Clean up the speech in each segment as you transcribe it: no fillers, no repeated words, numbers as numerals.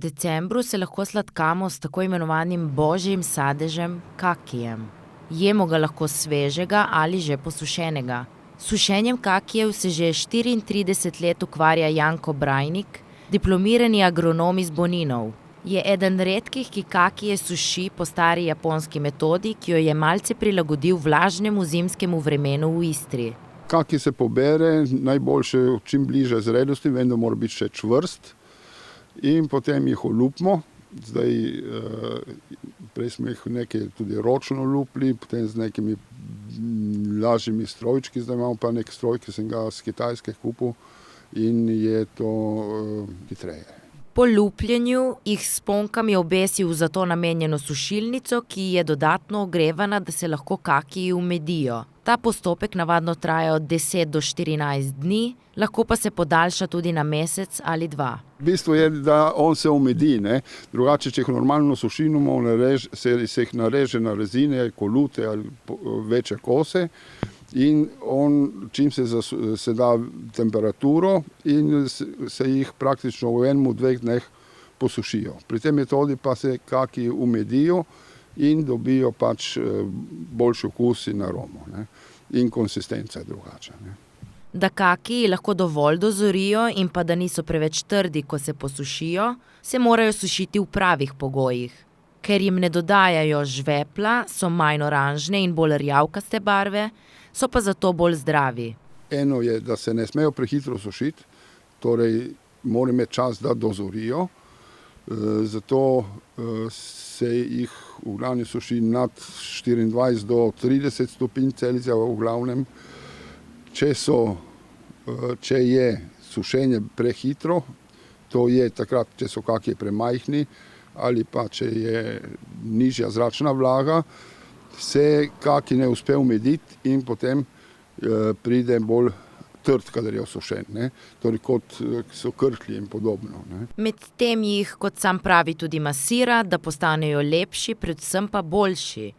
decembru se lahko sladkamo s tako imenovanim božjim sadežem kakijem. Jemo ga lahko svežega ali že posušenega. S sušenjem kakijev se že 34 let ukvarja Janko Brajnik, diplomirani agronom iz Boninov. Je eden redkih, ki kakije suši po stari japonski metodi, ki jo je malce prilagodil vlažnemu zimskemu vremenu v Istri. Kaki se pobere, najboljše čim bliže zrelosti, vendar mora biti še čvrst. In potem jih olupimo. Zdaj, prej smo jih nekaj tudi ročno lupli, potem z nekimi lažjimi strojčki, zdaj imamo pa nek stroj, ki sem ga z Kitajske kupil in je to hitreje. Po lupljenju jih s sponkami obesi v za to namenjeno sušilnico, ki je dodatno ogrevana, da se lahko kakiji umedijo. Ta postopek navadno traja od 10 do 14 dni, lahko pa se podaljša tudi na mesec ali 2. V bistvu je, da on se umedi, ne? Drugače, če jih normalno sušimo, se jih nareže na rezine, kolute ali večje kose in on, čim se da temperaturo in se jih praktično v 1-2 dneh posušijo. Pri tej metodi pa se kaki umedijo in dobijo pač boljši okus in aromo, ne? In konsistenca je drugačna, ne? Da kakiji lahko dovolj dozorijo in pa da niso preveč trdi, ko se posušijo, se morajo sušiti v pravih pogojih. Ker jim ne dodajajo žvepla, so manj oranžne in bolj rjavkaste barve, so pa zato bolj zdravi. Eno je, da se ne smejo prehitro sušiti, torej morajo imeti čas, da dozorijo. Zato se jih v glavnem suši nad 24 do 30 stopinj Celzija v glavnem. Če je sušenje prehitro, to je takrat, če so kakije premajhni ali pa če je nižja zračna vlaga, se kaki ne uspe umediti in potem pride bolj trd, kadar je osušen, ne? Torej kot so krhlji in podobno, ne? Medtem jih, kot sam pravi, tudi masira, da postanejo lepši, predvsem pa boljši.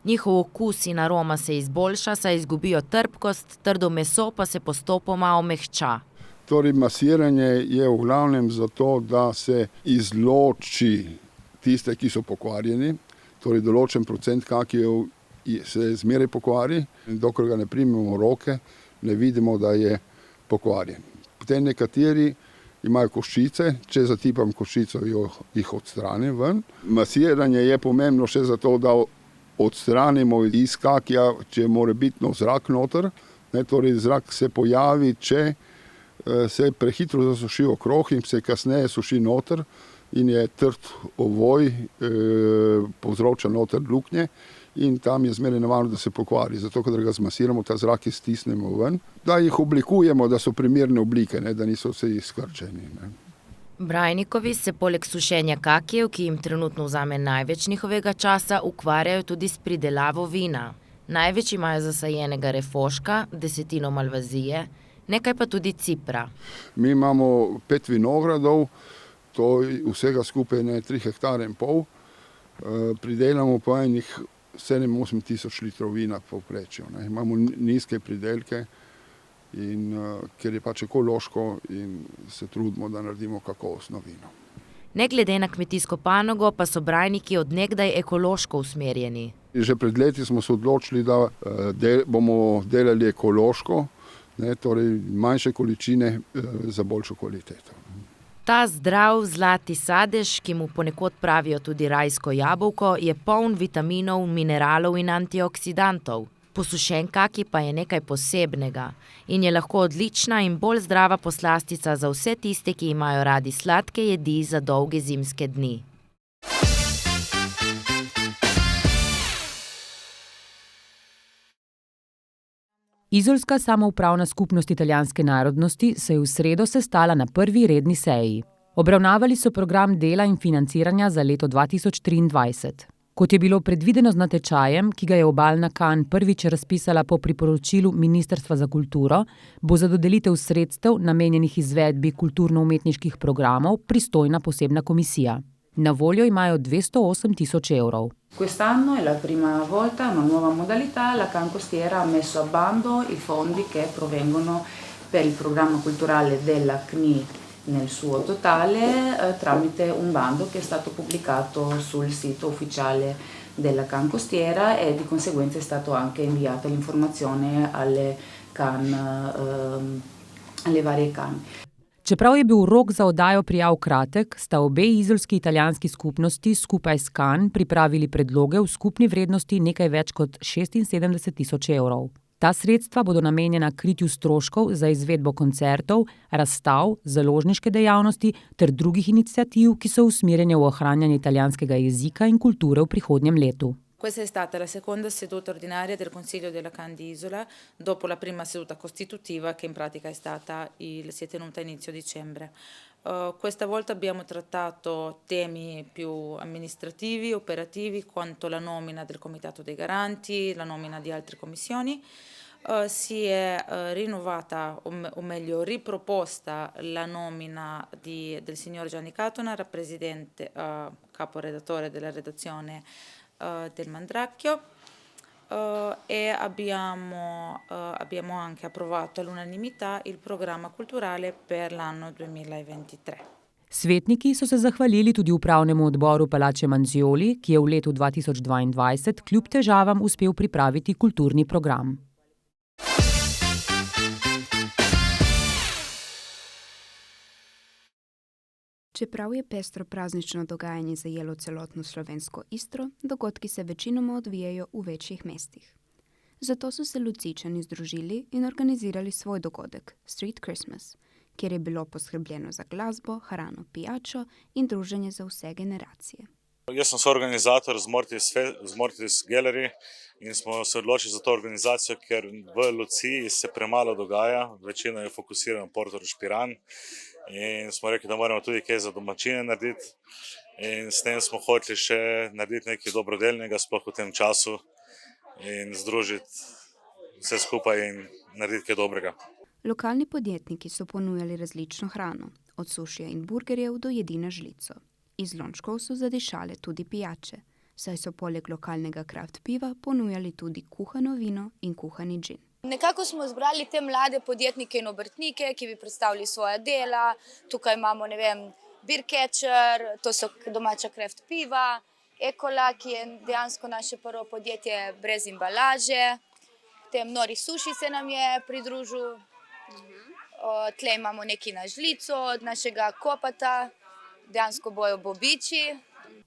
Njihov okus in aroma se izboljša, saj izgubijo trpkost, trdo meso pa se postopoma omehča. Torej masiranje je v glavnem zato, da se izloči tiste, ki so pokvarjeni, torej določen procent kakijev se zmeraj pokvari, dokler ga ne primemo v roke, ne vidimo, da je pokvarjen. Potem nekateri imajo koščice, če zatipam koščico, jih odstranim ven. Masiranje je pomembno še zato, da odstranimo iz kakija, če mora biti zrak noter, ne, torej zrak se pojavi, če se prehitro zasuši okrog in se kasneje suši noter in je trd ovoj, povzroča noter luknje in tam je zmeraj nevarno, da se pokvari. Zato, kadar ga zmasiramo, ta zrak stisnemo ven, da jih oblikujemo, da so primerne oblike, ne, da niso vse izkrčeni, ne. Brajnikovi se poleg sušenja kakijev, ki jim trenutno vzame največ njihovega časa, ukvarjajo tudi s pridelavo vina. Največ imajo zasajenega refoška, 10 malvazije, nekaj pa tudi cipra. Mi imamo 5 vinogradov, to vsega skupaj 3,5 hektarja. Pridelamo pa enih 7-8 tisoč litrov vina povprečju, ne. Imamo nizke pridelke. In ker je pač ekološko in se trudimo, da naredimo kakovostno vino. Ne glede na kmetijsko panogo, pa so Brajniki od nekdaj ekološko usmerjeni. Že pred leti smo se odločili, da bomo delali ekološko, ne, torej manjše količine za boljšo kvaliteto. Ta zdrav zlati sadež, ki mu ponekod pravijo tudi rajsko jabolko, je poln vitaminov, mineralov in antioksidantov. Posušen kaki pa je nekaj posebnega in je lahko odlična in bolj zdrava poslastica za vse tiste, ki imajo radi sladke jedi za dolge zimske dni. Izolska samoupravna skupnost italijanske narodnosti se je v sredo sestala na prvi redni seji. Obravnavali so program dela in financiranja za leto 2023. Kot je bilo predvideno z natečajem, ki ga je Obalna Kan prvič razpisala po priporočilu Ministrstva za kulturo, bo za dodelitev sredstev, namenjenih izvedbi kulturno-umetniških programov, pristojna posebna komisija. Na voljo imajo 208.000 evrov. Quest'anno è la prima volta una nuova modalità, la Can Costiera ha messo a bando i fondi che provengono per il programma culturale della CNI nel suo totale tramite un bando che è stato pubblicato sul sito ufficiale della Can Costiera e di conseguenza è stato anche inviata l'informazione alle varie Can. Čeprav je bil rok za oddajo prijav kratek, sta obe izolski italijanski skupnosti skupaj s Can pripravili predloge v skupni vrednosti nekaj več kot 76.000 evrov. Ta sredstva bodo namenjena kritju stroškov za izvedbo koncertov, razstav, založniške dejavnosti ter drugih iniciativ, ki so usmerjene v ohranjanje italijanskega jezika in kulture v prihodnjem letu. Questa è stata la seconda seduta ordinaria del Consiglio della Can di Isola, dopo la prima seduta costitutiva che in pratica si è tenuta a inizio dicembre. Questa volta abbiamo trattato temi più amministrativi, operativi, quanto la nomina del Comitato dei Garanti, la nomina di altre commissioni. Si è rinnovata, o meglio riproposta, la nomina del signor Gianni Catona, caporedattore della redazione del Mandracchio, e abbiamo anche approvato all'unanimità il programma culturale per l'anno 2023. Svetniki so se zahvalili tudi upravnemu odboru Palače Manzioli, ki je v letu 2022 kljub težavam uspel pripraviti kulturni program. Čeprav je pestro praznično dogajanje zajelo celotno slovensko Istro, dogodki se večinoma odvijajo v večjih mestih. Zato so se Lucijčani združili in organizirali svoj dogodek, Street Christmas, kjer je bilo poskrbljeno za glasbo, hrano, pijačo in druženje za vse generacije. Jaz sem soorganizator z Mortis Gallery in smo se odločili za to organizacijo, ker v Luciji se premalo dogaja, večina je fokusirana na Portorož, Piran. In smo rekli, da moramo tudi kaj za domačine narediti in s tem smo hoteli še narediti nekaj dobrodelnega, sploh v tem času, in združiti vse skupaj in narediti kaj dobrega. Lokalni podjetniki so ponujali različno hrano, od sušija in burgerjev do jedi na žlico. Iz lončkov so zadišale tudi pijače, saj so poleg lokalnega kraft piva ponujali tudi kuhano vino in kuhani džin. Nekako smo zbrali te mlade podjetnike in obrtnike, ki bi predstavili svoja dela. Tukaj imamo, beer catcher, to so domača kraft piva, Ekola, ki je dejansko naše prvo podjetje brez embalaže. Potem Nori Sushi se nam je pridružil. Tle imamo nekaj na žlico od našega Kopata, dejansko bojo bobiči.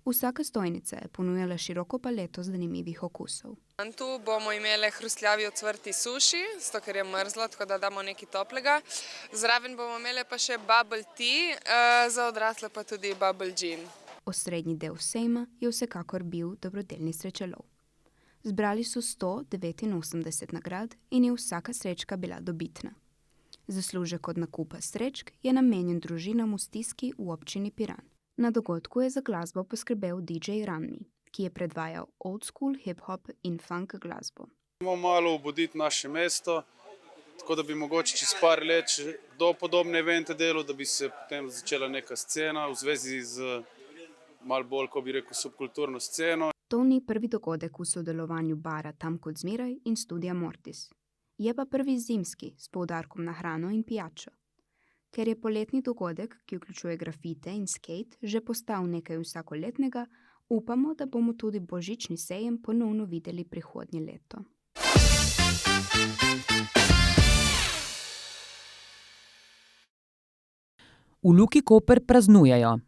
Vsaka stojnica je ponujala široko paleto zanimivih okusov. Tu bomo imeli hrustljavi ocvrti suši, zato ker je mrzlo, tako da damo nekaj toplega. Zraven bomo imeli pa še bubble tea, za odrasle pa tudi bubble gin. Osrednji del sejma je vsekakor bil dobrodelni srečelov. Zbrali so 189 nagrad in je vsaka srečka bila dobitna. Zaslužek od nakupa srečk je namenjen družinam v stiski v občini Piran. Na dogodku je za glasbo poskrbel DJ Ramni, ki je predvajal old school, hip-hop in funk glasbo. Moramo malo obuditi naše mesto, tako da bi mogoče čez par let do podobne evente delal, da bi se potem začela neka scena v zvezi z malo bolj, ko bi rekel, subkulturno sceno. To ni prvi dogodek v sodelovanju bara Tam kot zmeraj in studia Mortis. Je pa prvi zimski s poudarkom na hrano in pijačo. Ker je poletni dogodek, ki vključuje grafite in skate, že postal nekaj vsakoletnega, upamo, da bomo tudi božični sejem ponovno videli prihodnje leto. V Luki Koper praznujejo.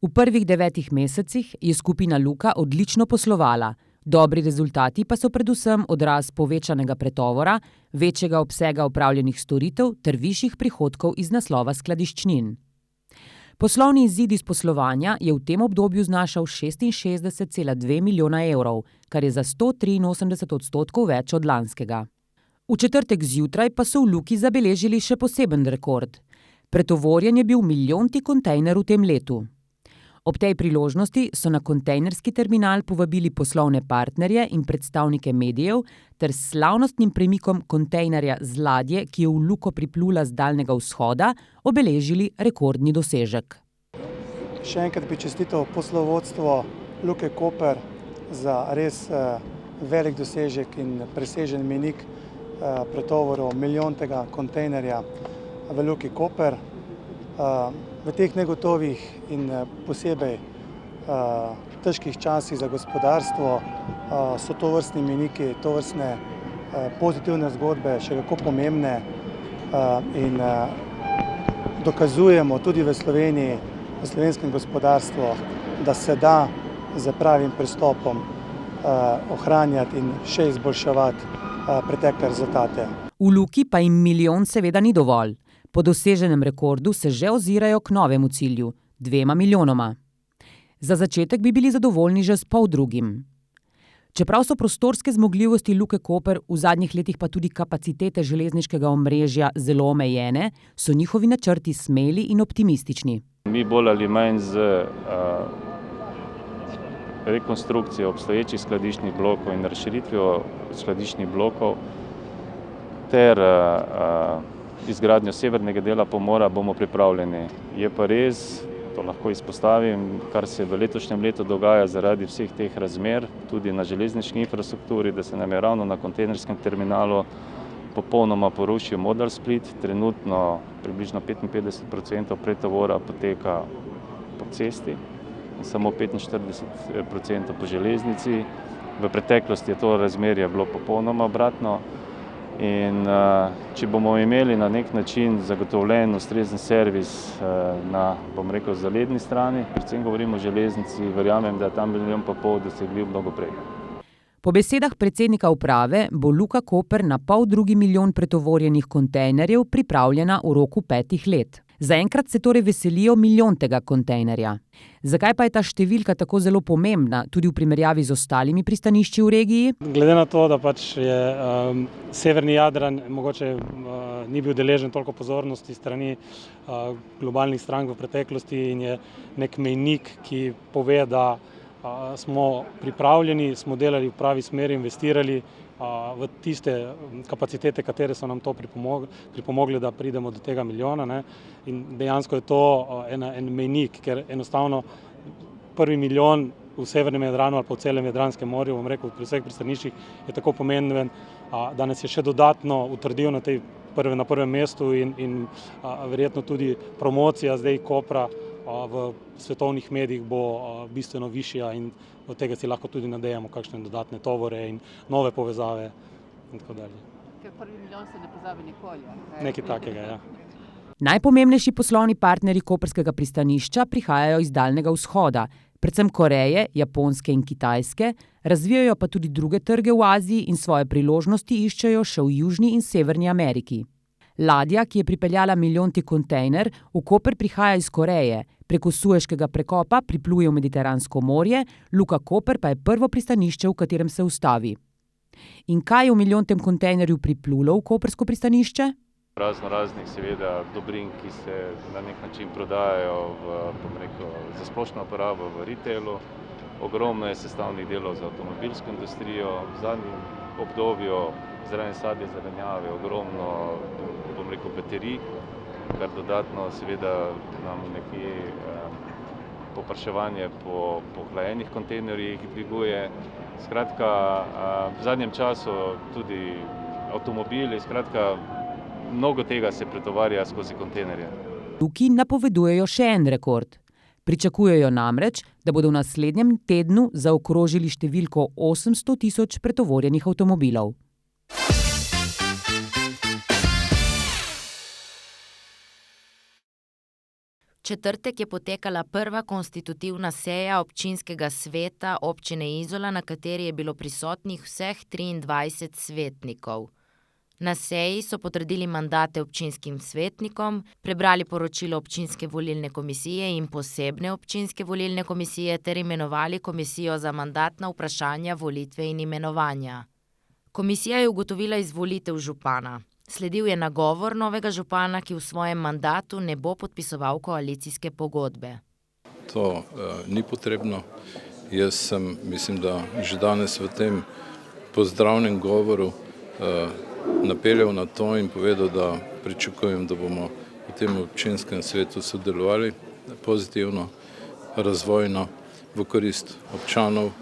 V prvih 9 mesecih je skupina Luka odlično poslovala. Dobri rezultati pa so predvsem odraz povečanega pretovora, večjega obsega opravljenih storitev ter višjih prihodkov iz naslova skladiščnin. Poslovni izid iz poslovanja je v tem obdobju znašal 66,2 milijona evrov, kar je za 183% več od lanskega. V četrtek zjutraj pa so v Luki zabeležili še poseben rekord. Pretovorjen je bil milijonti kontejner v tem letu. Ob tej priložnosti so na kontejnerski terminal povabili poslovne partnerje in predstavnike medijev ter s slavnostnim premikom kontejnerja z ladje, ki je v Luko priplula z Daljnega vzhoda, obeležili rekordni dosežek. Še enkrat bi čestital poslovodstvo Luke Koper za res velik dosežek in presežen mejnik pretovorov milijontega kontejnerja v Luki Koper. V teh negotovih in posebej težkih časih za gospodarstvo so tovrstni mejniki, tovrstne pozitivne zgodbe še kako pomembne in dokazujemo tudi v Sloveniji, v slovenskem gospodarstvu, da se da z pravim pristopom ohranjati in še izboljševati pretekle rezultate. V Luki pa jim milijon seveda ni dovolj. Po doseženem rekordu se že ozirajo k novemu cilju, 2 milijonoma. Za začetek bi bili zadovoljni že s poldrugim. Čeprav so prostorske zmogljivosti Luke Koper, v zadnjih letih pa tudi kapacitete železniškega omrežja zelo omejene, so njihovi načrti smeli in optimistični. Mi bolj ali manj z rekonstrukcijo obstoječih skladiščnih blokov in razširitvijo skladiščnih blokov ter izgradnjo severnega dela Pomora bomo pripravljeni. Je pa res, to lahko izpostavim, kar se v letošnjem letu dogaja zaradi vseh teh razmer, tudi na železniški infrastrukturi, da se nam je ravno na kontejnerskem terminalu popolnoma porušil model Split. Trenutno približno 55% pretovora poteka po cesti in samo 45% po železnici. V preteklosti je to razmerje bilo popolnoma obratno. In če bomo imeli na nek način zagotovljen ustrezen servis na, bom rekel, zaledni strani, predvsem govorimo o železnici, verjamem, da je tam 1,5 milijona dosegljiv mnogo prej. Po besedah predsednika uprave bo Luka Koper na poldrugi milijon pretovorjenih kontejnerjev pripravljena v roku 5 let. Zaenkrat se torej veselijo milijontega kontejnerja. Zakaj pa je ta številka tako zelo pomembna, tudi v primerjavi z ostalimi pristanišči v regiji? Glede na to, da je severni Jadran mogoče ni bil deležen toliko pozornosti strani globalnih strank v preteklosti in je nek mejnik, ki pove, da smo pripravljeni, smo delali v pravi smeri, investirali v tiste kapacitete, katere so nam to pripomogli, da pridemo do tega milijona. Ne? In dejansko je to en mejnik, ker enostavno prvi milijon v severnem Jadranu ali pa v celem Jadranskem morju, bom rekel, pri vseh pristaniščih je tako pomemben, da nas je še dodatno utrdil na prvem mestu in verjetno tudi promocija zdaj Kopra v svetovnih medijih bo bistveno višja in od tega si lahko tudi nadejamo kakšne dodatne tovore in nove povezave in tako dalje. Ker prvi milijon se ne pozabi nikoli. Nekaj takega, ja. Najpomembnejši poslovni partnerji koprskega pristanišča prihajajo iz Daljnega vzhoda, predvsem Koreje, Japonske in Kitajske, razvijajo pa tudi druge trge v Aziji in svoje priložnosti iščejo še v Južni in Severni Ameriki. Ladja, ki je pripeljala milijonti kontejner, v Koper prihaja iz Koreje, preko Sueškega prekopa pripluje v Mediteransko morje, Luka Koper pa je prvo pristanišče, v katerem se ustavi. In kaj je v milijontem kontejnerju priplulo v koprsko pristanišče? Raznih seveda dobrin, ki se na nek način prodajajo za splošno uporabo v retailu. Ogromno je sestavnih delov za avtomobilsko industrijo, v zadnjem obdobju zraven sadja, zelenjave, ogromno, baterij, kar dodatno seveda nam nekje povpraševanje po hlajenih kontejnerjih dviguje. Skratka, v zadnjem času tudi avtomobili, skratka, mnogo tega se pretovarja skozi kontejnerje. Luki napovedujejo še en rekord. Pričakujejo namreč, da bodo v naslednjem tednu zaokrožili številko 800 tisoč pretovorjenih avtomobilov. V četrtek je potekala prva konstitutivna seja občinskega sveta občine Izola, na kateri je bilo prisotnih vseh 23 svetnikov. Na seji so potrdili mandate občinskim svetnikom, prebrali poročilo občinske volilne komisije in posebne občinske volilne komisije ter imenovali komisijo za mandatna vprašanja, volitve in imenovanja. Komisija je ugotovila izvolitev župana. Sledil je nagovor novega župana, ki v svojem mandatu ne bo podpisoval koalicijske pogodbe. To ni potrebno. Jaz mislim, da že danes v tem pozdravnem govoru napeljal na to in povedal, da pričakujem, da bomo v tem občinskem svetu sodelovali pozitivno, razvojno, v korist občanov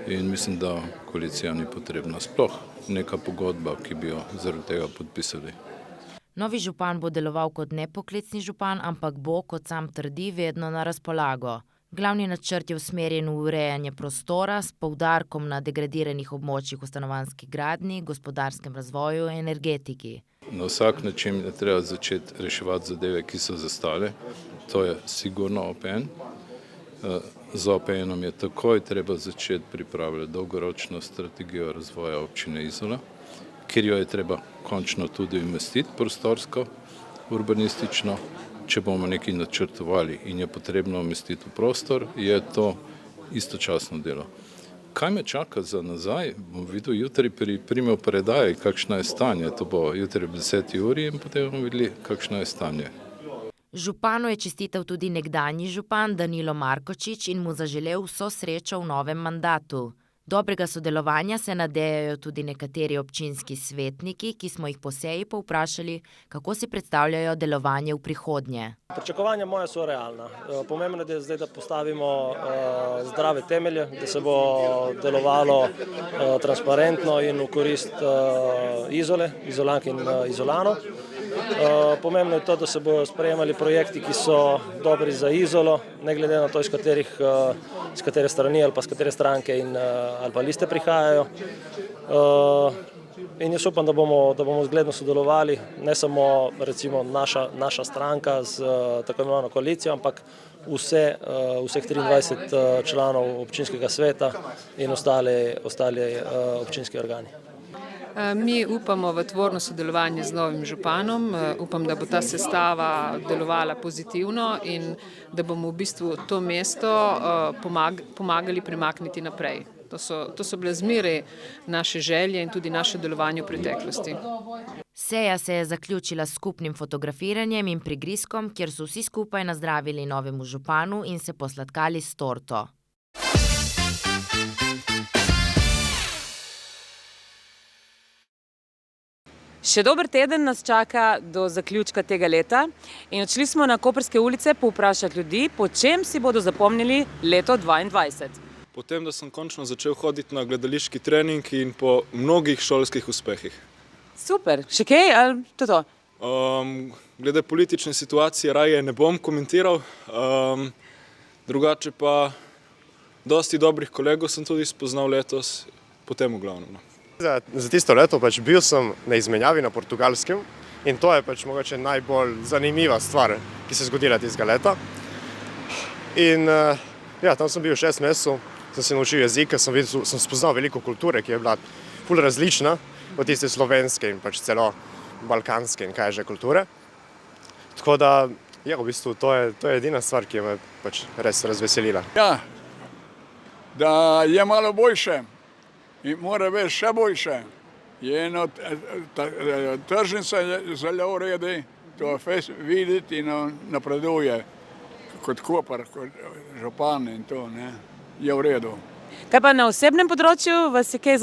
in mislim, da koalicija ni potrebna. Sploh neka pogodba, ki bi jo zaradi tega podpisali. Novi župan bo deloval kot nepoklicni župan, ampak bo, kot sam trdi, vedno na razpolago. Glavni načrt je usmerjen v urejanje prostora s poudarkom na degradiranih območjih v stanovanjski gradnji, gospodarskem razvoju in energetiki. Na vsak način je treba začeti reševati zadeve, ki so zastale. To je sigurno OPN. Z OPN-om je takoj treba začeti pripravljati dolgoročno strategijo razvoja občine Izola, kjer jo je treba končno tudi umestiti prostorsko, urbanistično. Če bomo nekaj načrtovali in je potrebno umestiti v prostor, je to istočasno delo. Kaj me čaka za nazaj, bom videl jutri pri primopredaji, kakšno je stanje. To bo jutri ob 10. uri in potem bomo videli, kakšno je stanje. Županu je čestital tudi nekdanji župan Danilo Markočič in mu zaželel vso srečo v novem mandatu. Dobrega sodelovanja se nadejajo tudi nekateri občinski svetniki, ki smo jih po seji povprašali, kako si predstavljajo delovanje v prihodnje. Pričakovanja moja so realna. Pomembno je zdaj, da postavimo zdrave temelje, da se bo delovalo transparentno in v korist Izole, Izolank in Izolanov. Pomembno je to, da se bodo sprejemali projekti, ki so dobri za Izolo, ne glede na to, iz katere strani ali pa z katere stranke ali pa liste prihajajo. In jaz upam, da bomo zgledno sodelovali, ne samo recimo naša stranka z tako imenovano koalicijo, ampak vseh 23 članov občinskega sveta in ostali občinski organi. Mi upamo v tvorno sodelovanje z novim županom, upam, da bo ta sestava delovala pozitivno in da bomo v bistvu to mesto pomagali premakniti naprej. To so bile zmeraj naše želje in tudi naše delovanje v preteklosti. Seja se je zaključila s skupnim fotografiranjem in prigrizkom, kjer so vsi skupaj nazdravili novemu županu in se posladkali s torto. Še dober teden nas čaka do zaključka tega leta in odšli smo na Koprske ulice povprašati ljudi, po čem si bodo zapomnili leto 2022. Potem, da sem končno začel hoditi na gledališki trening in po mnogih šolskih uspehih. Super, še kaj ali to je to? Glede politične situacije raje ne bom komentiral, drugače pa dosti dobrih kolegov sem tudi spoznal letos, potem v glavnem. Za tisto leto bil sem na izmenjavi na Portugalskem in to je mogoče najbolj zanimiva stvar, ki se je zgodila tistega leta. In tam sem bil 6 mesecev, sem se naučil jezika, sem spoznal veliko kulture, ki je bila ful različna od tiste slovenske in celo balkanske in kaj je že kulture. Tako da, v bistvu to je edina stvar, ki je me res razveselila. Ja, da je malo boljše. In mora biti še boljše. Tržnica je zelo v redu, to je videti in napreduje kot Koper, kot župan in to je v redu. Kaj pa na osebnem področju, ste kaj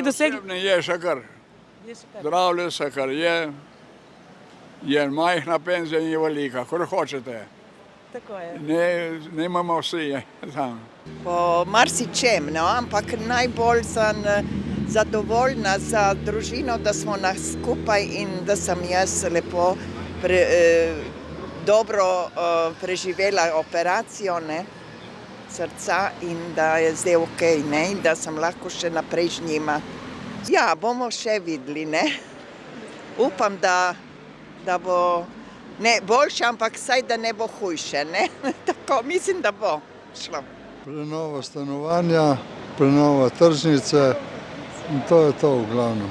dosegli? Osebne je še kar. Zdravlje se kar je majhna penzija in je velika, kot hočete. Tako je. Ne imamo vsi tam. Po marsičem, ampak najbolj sem zadovoljna za družino, da smo skupaj in da sem jaz lepo dobro preživela operacijo srca in da je zdaj okej, in da sem lahko še naprej z njima. Ja, bomo še videli, Upam, da bo ne boljše, ampak saj da ne bo hujše, Tako, mislim, da bo šlo. Prenova stanovanja, prenova tržnice in to je to v glavnem.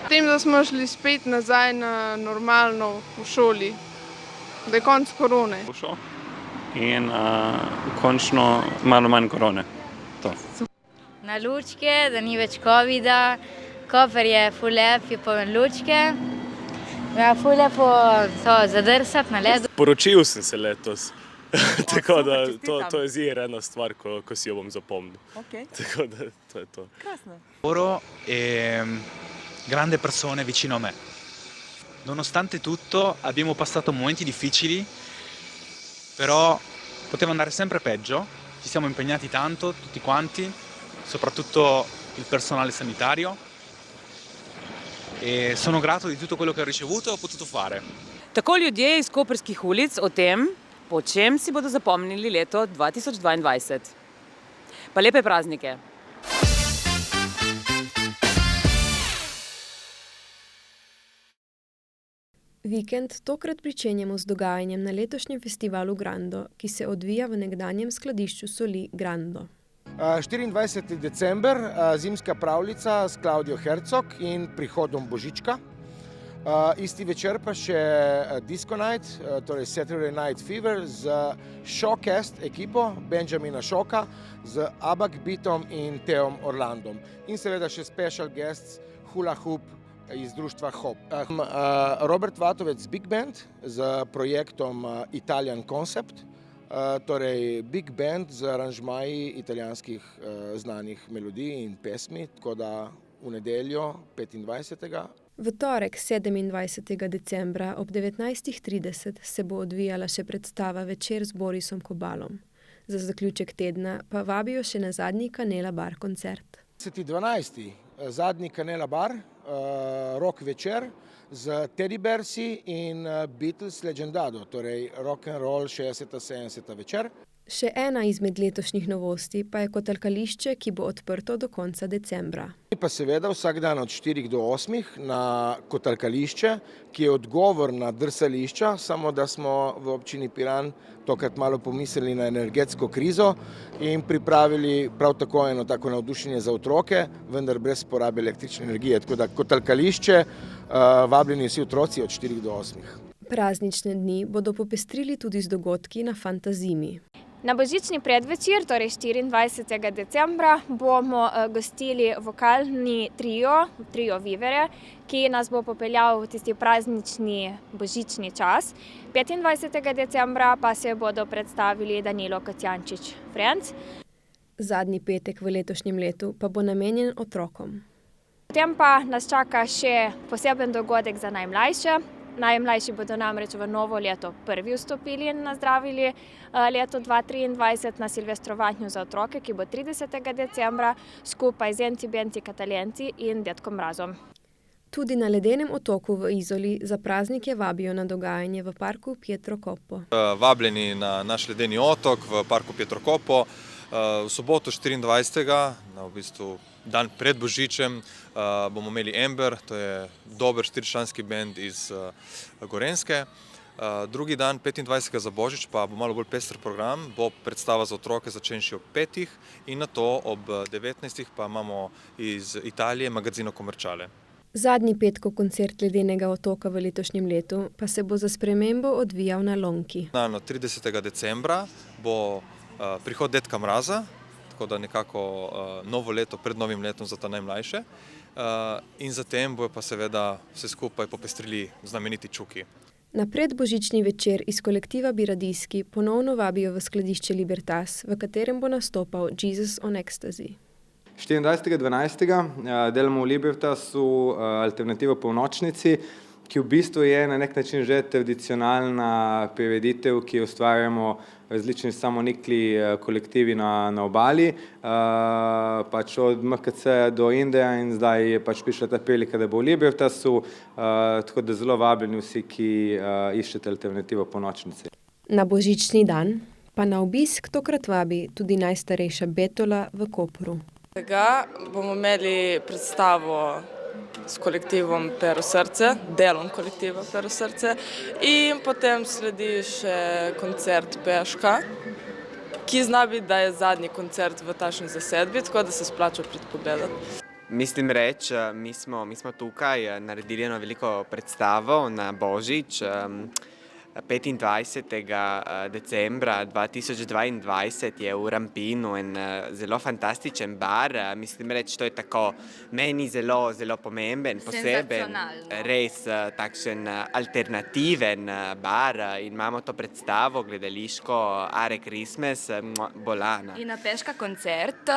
Tem, da smo šli spet nazaj na normalno v šoli, da je konc korone. In končno malo manj korone. To. Na lučke, da ni več covida, Koper je ful lep, je poln lučke. Ja, ful lepo zadrsati na ledu. Poročil sem se letos. Tako da to je zir ena stvar, ko si jo bom zapomnil. Tako da to je to. Loro e grandi persone vicino a me. Nonostante tutto abbiamo passato momenti difficili, però poteva andare sempre peggio. Ci siamo impegnati tanto, tutti quanti, soprattutto il personale sanitario. e sono grato di tutto quello che ho ricevuto e ho potuto fare. Tako ljudje iz koprskih ulic o tem, po čem si bodo zapomnili leto 2022. Pa lepe praznike. Vikend tokrat pričenjamo z dogajanjem na letošnjem festivalu Grando, ki se odvija v nekdanjem skladišču soli Grando. 24. december, zimska pravljica s Klaudijo Hercog in prihodom Božička. Isti večer pa še Disco Night, torej Saturday Night Fever z Showcast ekipo Benjamina Šoka, z Abak Beatom in Teom Orlandom. In seveda še special guests Hula Hoop iz društva Hop. Robert Vatovec Big Band z projektom Italian Concept, torej Big Band z aranžmaji italijanskih znanih melodij in pesmi, tako da v nedeljo 25. V torek 27. decembra ob 19.30 se bo odvijala še predstava Večer z Borisom Kobalom. Za zaključek tedna pa vabijo še na zadnji Canela Bar koncert. 12. zadnji Canela Bar, rock večer z Teddy Bearsi in Beatles Legendado, torej rock and roll 60-70 večer. Še ena izmed letošnjih novosti pa je kotalkališče, ki bo odprto do konca decembra. Pa seveda vsak dan od 4 do 8 na kotalkališče, ki je odgovor na drsališča, samo da smo v občini Piran tokrat malo pomislili na energetsko krizo in pripravili prav tako eno tako navdušenje za otroke, vendar brez porabe električne energije. Tako da kotalkališče, vabljeni vsi otroci od 4 do 8. Praznične dni bodo popestrili tudi z dogodki na Fantazimi. Na božični predvečer, torej 24. decembra, bomo gostili vokalni trio Vivere, ki nas bo popeljal v tisti praznični božični čas. 25. decembra pa se bodo predstavili Danilo Kocijančič Friends. Zadnji petek v letošnjem letu pa bo namenjen otrokom. Potem pa nas čaka še poseben dogodek za najmlajše. Najmlajši bodo namreč v novo leto prvi vstopili in nazdravili leto 2023 na silvestrovanju za otroke, ki bo 30. decembra skupaj z Enci Benci Kataljenci in Dedkom Mrazom. Tudi na ledenem otoku v Izoli za praznike vabijo na dogajanje v parku Pietro Coppo. Vabljeni na naš ledeni otok v parku Pietro Coppo. V soboto 24. na v bistvu dan pred Božičem bomo imeli Ember, to je dober 4-članski bend iz Gorenjske. Drugi dan, 25. za Božič, pa bo malo bolj pester program, bo predstava za otroke začenši ob 5. in nato ob 19. pa imamo iz Italije magazino Komerčale. Zadnji petkov koncert ledenega otoka v letošnjem letu pa se bo za spremembo odvijal na Lonki. 30. decembra bo prihod Dedka Mraza, tako da nekako novo leto pred novim letom za ta najmlajše. In zatem bojo pa seveda vse skupaj popestrili znameniti Čuki. Na predbožični večer iz kolektiva Biradijski ponovno vabijo v skladišče Libertas, v katerem bo nastopal Jesus on Ecstasy. 24.12. delamo v Libertasu alternativo polnočnici, ki v bistvu je na nek način že tradicionalna prireditev, ki jo ustvarjamo različni samonikli kolektivi na obali, pač od MKC do Indeja in zdaj je pač prišla ta prilika, da bo v Libertasu, tako da zelo vabljeni vsi, ki iščete alternativo polnočnici. Na božični dan pa na obisk tokrat vabi tudi najstarejša Betola v Kopru. Tega bomo imeli predstavo s kolektivom Pero Srce, delom kolektiva Pero Srce in potem sledi še koncert Peška, ki zna biti, da je zadnji koncert v takšni zasedbi, tako da se splača predpogledati. Mislim reči, mi smo tukaj naredili eno veliko predstavo na Božič, 25. decembra 2022 je v Rampinu en zelo fantastičen bar. Mislim reči, to je tako meni zelo, zelo pomemben, poseben, res takšen alternativen bar in imamo to predstavo gledališko Are Christmas, bolana. In na Peška koncert,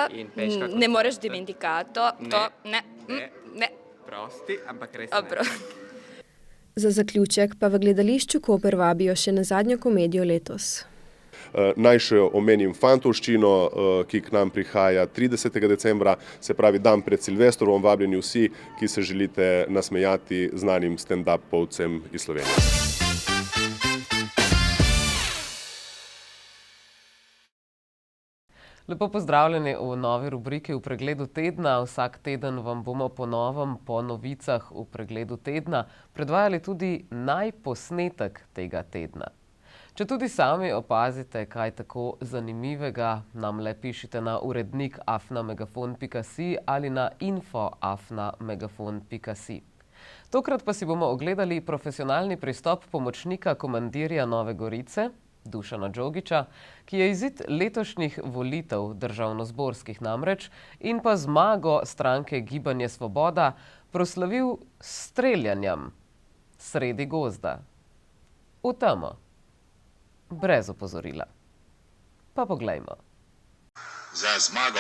ne moreš dimentikati, to ne. Prosti, ampak res ne. Za zaključek pa v gledališču Koper vabijo še na zadnjo komedijo letos. Naj še omenim fantovščino, ki k nam prihaja 30. decembra, se pravi dan pred Silvestrovom, vabljeni vsi, ki se želite nasmejati znanim stand-up-ovcem iz Slovenije. Lepo pozdravljeni v novi rubriki V pregledu tedna. Vsak teden vam bomo po novem, po novicah v pregledu tedna predvajali tudi najposnetek tega tedna. Če tudi sami opazite kaj tako zanimivega, nam le pišite na urednik afnamegafon.si ali na info@megafon.si. Tokrat pa si bomo ogledali profesionalni pristop pomočnika komandirja Nove Gorice, Dušana Đogića, ki je izid letošnjih volitev državnozborskih namreč in pa zmago stranke Gibanje Svoboda proslavil s streljanjem sredi gozda. V temo. Brez opozorila. Pa poglejmo. Za zmago